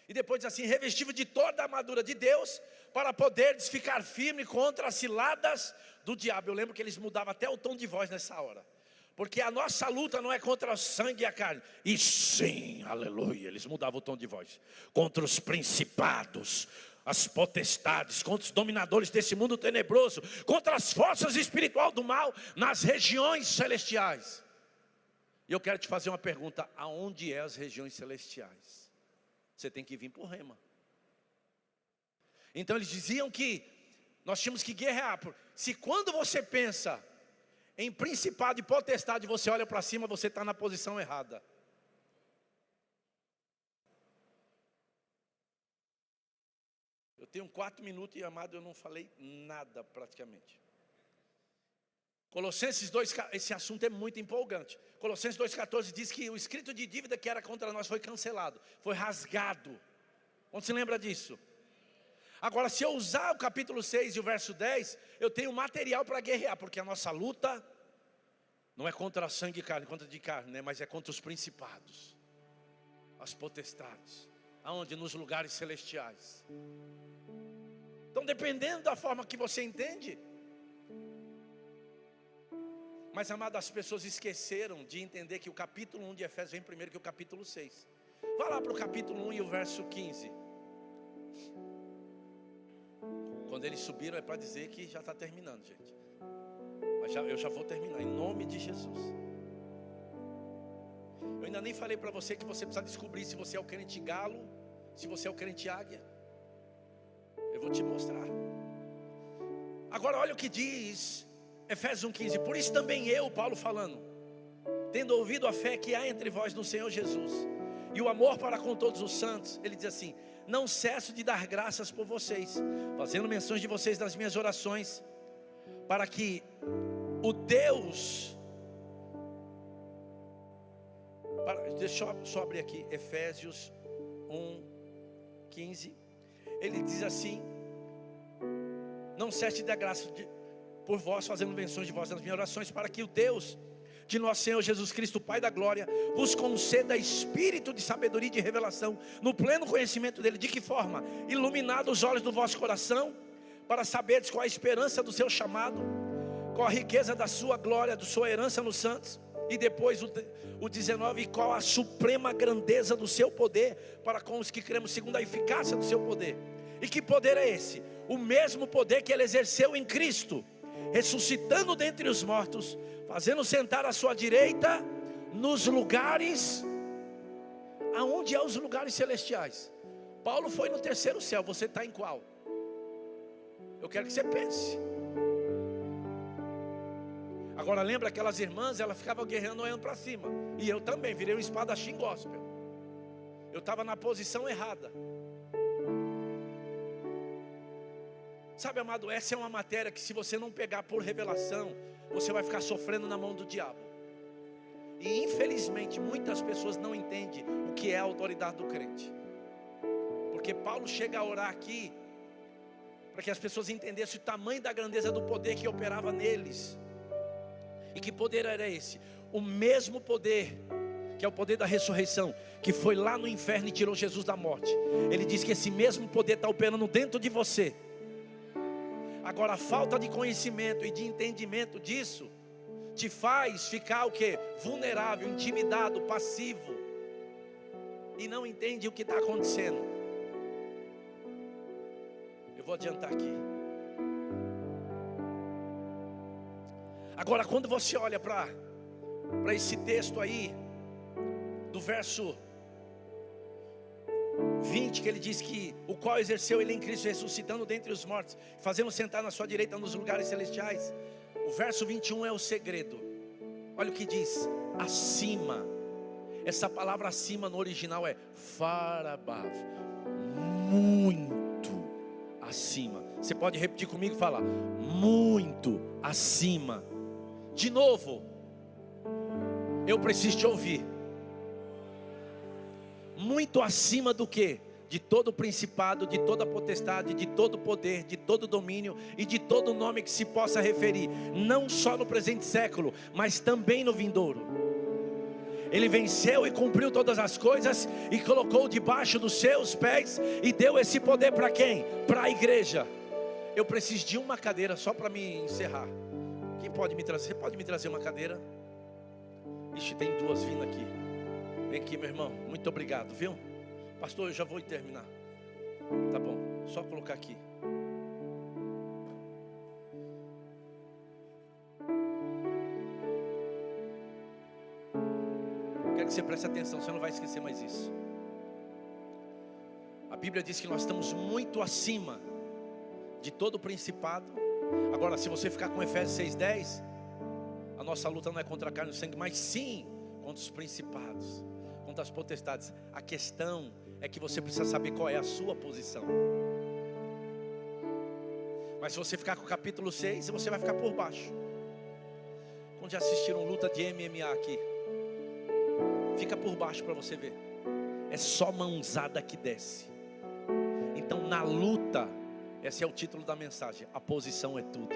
E depois diz assim: revestido de toda a armadura de Deus, para poderes ficar firme contra as ciladas do diabo. Eu lembro que eles mudavam até o tom de voz nessa hora. Porque a nossa luta não é contra o sangue e a carne. E sim, aleluia, eles mudavam o tom de voz. Contra os principados, as potestades, contra os dominadores desse mundo tenebroso, contra as forças espirituais do mal nas regiões celestiais. E eu quero te fazer uma pergunta: aonde é as regiões celestiais? Você tem que vir por rema. Então eles diziam que nós tínhamos que guerrear. Se quando você pensa em principado e potestade, você olha para cima, você está na posição errada. Eu tenho 4 minutos e, amado, eu não falei nada praticamente. Colossenses 2, esse assunto é muito empolgante. Colossenses 2,14 diz que o escrito de dívida que era contra nós foi cancelado, foi rasgado. Onde se lembra disso? Agora, se eu usar o capítulo 6 e o verso 10, eu tenho material para guerrear, porque a nossa luta não é contra sangue e carne, contra de carne, né? Mas é contra os principados, as potestades. Aonde? Nos lugares celestiais. Então, dependendo da forma que você entende. Mas, amado, as pessoas esqueceram de entender que o capítulo 1 de Efésios vem primeiro que o capítulo 6. Vá lá para o capítulo 1 e o verso 15. Quando eles subiram é para dizer que já está terminando, gente. Mas eu já vou terminar, em nome de Jesus. Eu ainda nem falei para você que você precisa descobrir se você é o crente galo, se você é o crente águia. Eu vou te mostrar. Agora olha o que diz Efésios 1,15. Por isso também eu, Paulo falando, tendo ouvido a fé que há entre vós no Senhor Jesus, e o amor para com todos os santos, ele diz assim: não cesso de dar graças por vocês, fazendo menções de vocês nas minhas orações, para que o Deus... Deixa eu só abrir aqui, Efésios 1,15. Ele diz assim: não cesse de dar graças por vós, fazendo menções de vós nas minhas orações, para que o Deus de nosso Senhor Jesus Cristo, Pai da glória, vos conceda espírito de sabedoria e de revelação, no pleno conhecimento dele. De que forma? Iluminado os olhos do vosso coração, para saberdes qual a esperança do seu chamado, qual a riqueza da sua glória, da sua herança nos santos. E depois o 19, e qual a suprema grandeza do seu poder para com os que cremos, segundo a eficácia do seu poder. E que poder é esse? O mesmo poder que ele exerceu em Cristo, ressuscitando dentre os mortos, fazendo sentar à sua direita nos lugares. Aonde é os lugares celestiais? Paulo foi no terceiro céu, você está em qual? Eu quero que você pense. Agora lembra aquelas irmãs, elas ficavam guerreando olhando para cima. E eu também, virei um espadachim gospel. Eu estava na posição errada. Sabe, amado, essa é uma matéria que se você não pegar por revelação, você vai ficar sofrendo na mão do diabo. E infelizmente muitas pessoas não entendem o que é a autoridade do crente. Porque Paulo chega a orar aqui para que as pessoas entendessem o tamanho da grandeza do poder que operava neles. E que poder era esse? O mesmo poder, que é o poder da ressurreição, que foi lá no inferno e tirou Jesus da morte. Ele diz que esse mesmo poder está operando dentro de você. Agora a falta de conhecimento e de entendimento disso te faz ficar o quê? Vulnerável, intimidado, passivo, e não entende o que está acontecendo. Eu vou adiantar aqui. Agora quando você olha para esse texto aí, do verso 20, que ele diz que o qual exerceu ele em Cristo, ressuscitando dentre os mortos, fazendo sentar na sua direita nos lugares celestiais. O verso 21 é o segredo. Olha o que diz: acima. Essa palavra acima no original é far above, muito acima. Você pode repetir comigo e falar: muito acima. De novo, eu preciso te ouvir. Muito acima do que? De todo principado, de toda potestade, de todo poder, de todo domínio e de todo nome que se possa referir, não só no presente século, mas também no vindouro. Ele venceu e cumpriu todas as coisas e colocou debaixo dos seus pés e deu esse poder para quem? Para a igreja. Eu preciso de uma cadeira só para me encerrar. Quem pode me trazer? Você pode me trazer uma cadeira? Ixi, tem duas vindo aqui. Vem aqui, meu irmão. Muito obrigado, viu? Pastor, eu já vou terminar. Tá bom, só colocar aqui. Quero que você preste atenção, você não vai esquecer mais isso. A Bíblia diz que nós estamos muito acima de todo principado. Agora, se você ficar com Efésios 6:10, a nossa luta não é contra a carne e o sangue, mas sim contra os principados, contra as potestades. A questão é que você precisa saber qual é a sua posição. Mas se você ficar com o capítulo 6, você vai ficar por baixo. Quando já assistiram luta de MMA aqui, fica por baixo para você ver. É só mãozada que desce. Então na luta, esse é o título da mensagem, a posição é tudo.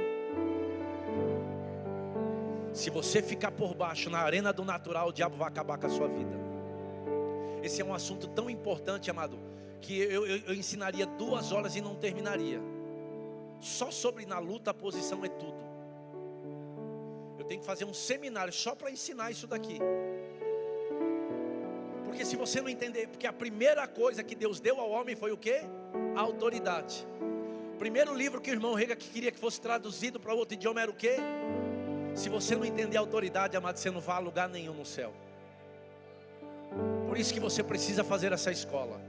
Se você ficar por baixo na arena do natural, o diabo vai acabar com a sua vida. Esse é um assunto tão importante, amado, que eu ensinaria 2 horas e não terminaria. Só sobre na luta a posição é tudo. Eu tenho que fazer um seminário só para ensinar isso daqui. Porque se você não entender, porque a primeira coisa que Deus deu ao homem foi o quê? A autoridade. O primeiro livro que o irmão Rega queria que fosse traduzido para outro idioma era o quê? Se você não entender a autoridade, amado, você não vai a lugar nenhum no céu. Por isso que você precisa fazer essa escola.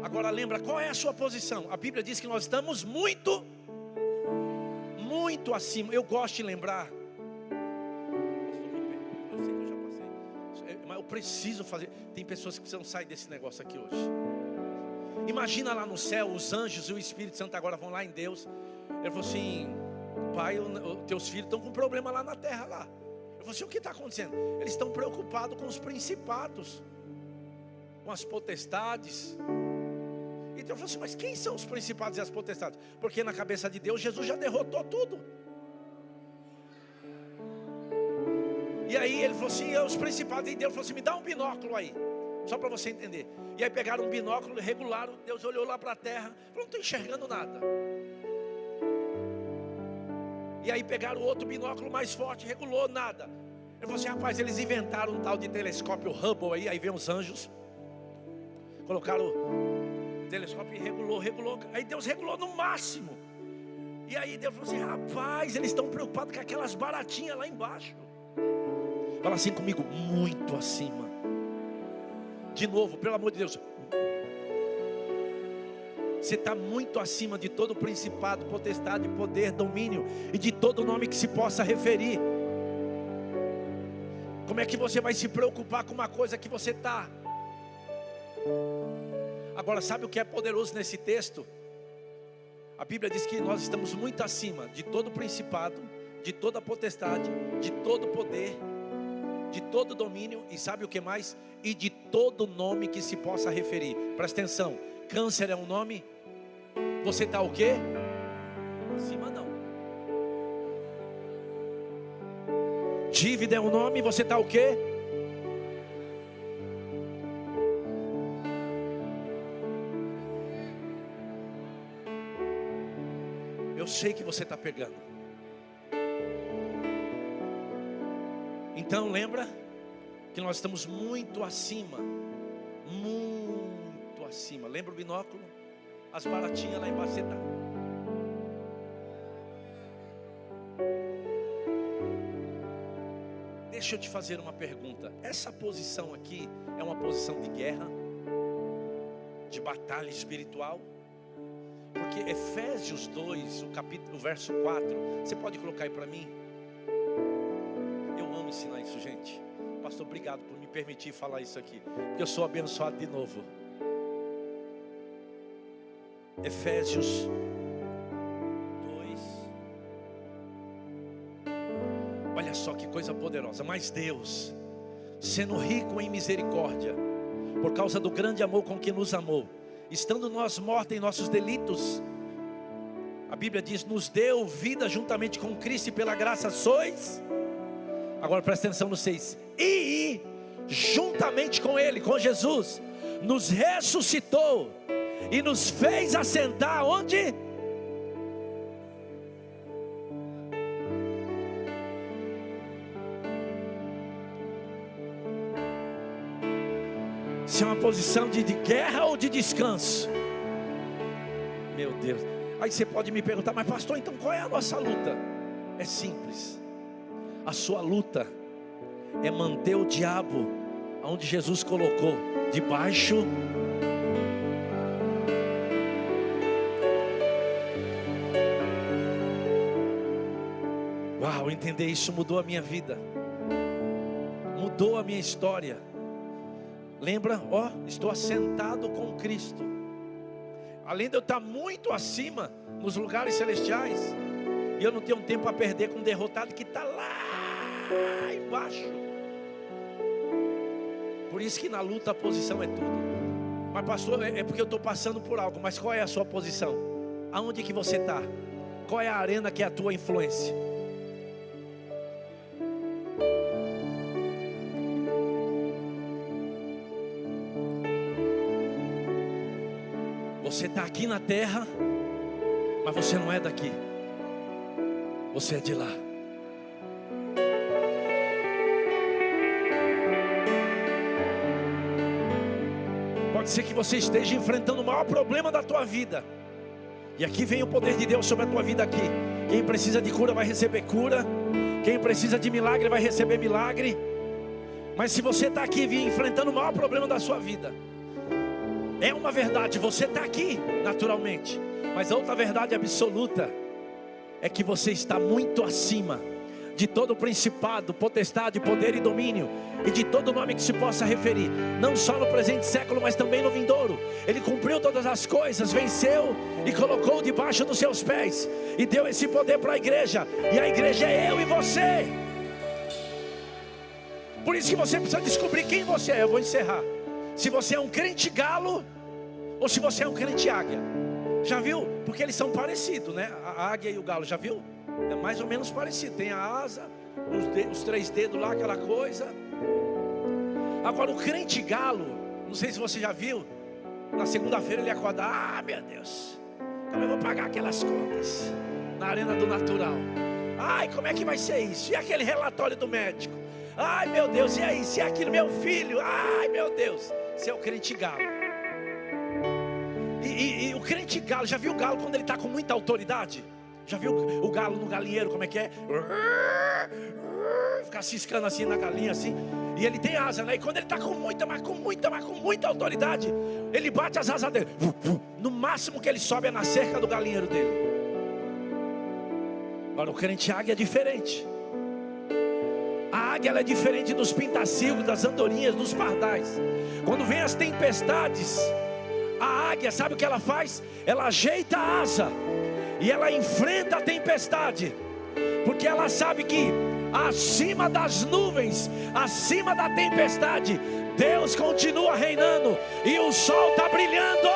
Agora lembra, qual é a sua posição? A Bíblia diz que nós estamos muito acima. Eu gosto de lembrar. Eu sei que eu já passei, mas eu preciso fazer. Tem pessoas que precisam sair desse negócio aqui hoje. Imagina lá no céu, os anjos e o Espírito Santo agora vão lá em Deus. Ele falou assim: pai, teus filhos estão com problema lá na terra lá. Eu falei assim: o que está acontecendo? Eles estão preocupados com os principados, com as potestades. Então eu falei assim: mas quem são os principados e as potestades? Porque na cabeça de Deus, Jesus já derrotou tudo. E aí ele falou assim: os principados. E Deus falou assim: me dá um binóculo aí, só para você entender. E aí pegaram um binóculo, regularam. Deus olhou lá para a terra, falou: não estou enxergando nada. E aí pegaram outro binóculo mais forte, regulou, nada. Ele falou assim: rapaz, eles inventaram um tal de telescópio Hubble aí vem os anjos, colocaram o telescópio e regulou. Aí Deus regulou no máximo. E aí Deus falou assim: rapaz, eles estão preocupados com aquelas baratinhas lá embaixo. Fala assim comigo: muito acima. De novo, pelo amor de Deus. Você está muito acima de todo principado, potestade, poder, domínio e de todo nome que se possa referir. Como é que você vai se preocupar com uma coisa que você está? Agora, sabe o que é poderoso nesse texto? A Bíblia diz que nós estamos muito acima de todo principado, de toda potestade, de todo poder, de todo domínio. E sabe o que mais? E de todo nome que se possa referir. Presta atenção. Câncer é um nome. Você está o quê? Acima não. Dívida é um nome. Você está o quê? Eu sei que você está pegando. Então lembra que nós estamos muito acima. Muito acima. Lembra o binóculo? As baratinhas lá embaixo, você está. Deixa eu te fazer uma pergunta. Essa posição aqui é uma posição de guerra, de batalha espiritual? Porque Efésios 2, o verso 4, você pode colocar aí para mim? Eu amo ensinar isso, gente. Pastor, obrigado por me permitir falar isso aqui, porque eu sou abençoado de novo. Efésios 2. Olha só que coisa poderosa. Mas Deus, sendo rico em misericórdia, por causa do grande amor com que nos amou, estando nós mortos em nossos delitos, a Bíblia diz, nos deu vida juntamente com Cristo, e pela graça sois. Agora presta atenção no 6. E juntamente com Ele, com Jesus, nos ressuscitou e nos fez assentar onde? Isso é uma posição de guerra ou de descanso? Meu Deus. Aí você pode me perguntar, mas pastor, então qual é a nossa luta? É simples. A sua luta é manter o diabo onde Jesus colocou, debaixo. Uau, entender isso mudou a minha vida, mudou a minha história. Lembra, ó, estou assentado com Cristo. Além de eu estar muito acima nos lugares celestiais, e eu não tenho tempo a perder com um derrotado que está lá embaixo. Por isso que na luta a posição é tudo. Mas pastor, é porque eu estou passando por algo. Mas qual é a sua posição? Aonde que você está? Qual é a arena que é a tua influência? Você está aqui na terra, mas você não é daqui. Você é de lá. Pode ser que você esteja enfrentando o maior problema da tua vida. E aqui vem o poder de Deus sobre a tua vida aqui. Quem precisa de cura vai receber cura. Quem precisa de milagre vai receber milagre. Mas se você está aqui enfrentando o maior problema da sua vida, é uma verdade, você está aqui naturalmente. Mas a outra verdade absoluta é que você está muito acima de todo principado, potestade, poder e domínio, e de todo nome que se possa referir, não só no presente século, mas também no vindouro. Ele cumpriu todas as coisas, venceu e colocou debaixo dos seus pés, e deu esse poder para a igreja, e a igreja é eu e você. Por isso que você precisa descobrir quem você é. Eu vou encerrar. Se você é um crente galo, ou se você é um crente águia. Já viu? Porque eles são parecidos, né? A águia e o galo, já viu? É mais ou menos parecido. Tem a asa, os 3 dedos lá, aquela coisa. Agora o crente galo, não sei se você já viu, na segunda-feira ele acorda, meu Deus, como eu vou pagar aquelas contas na arena do natural? Ai, como é que vai ser isso? E aquele relatório do médico? Ai, meu Deus, e aí? Se é aquilo, meu filho? Ai, meu Deus. Você é o crente galo. E o crente galo, já viu o galo quando ele está com muita autoridade? Já viu o galo no galinheiro, como é que é? Ficar ciscando assim na galinha assim. E ele tem asa, né? E quando ele está com muita autoridade, ele bate as asas dele. No máximo que ele sobe é na cerca do galinheiro dele. Agora o crente águia é diferente. A águia ela é diferente dos pintacilgos, das andorinhas, dos pardais. Quando vem as tempestades, a águia, sabe o que ela faz? Ela ajeita a asa e ela enfrenta a tempestade, porque ela sabe que acima das nuvens, acima da tempestade, Deus continua reinando e o sol está brilhando.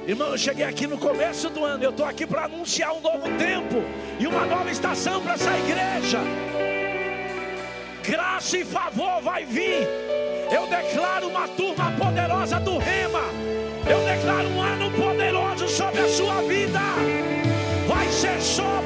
Irmão, eu cheguei aqui no começo do ano. Eu estou aqui para anunciar um novo tempo e uma nova estação para essa igreja. Graça e favor vai vir. Eu declaro uma turma poderosa do Rema. Eu declaro um ano poderoso sobre a sua vida. Vai ser só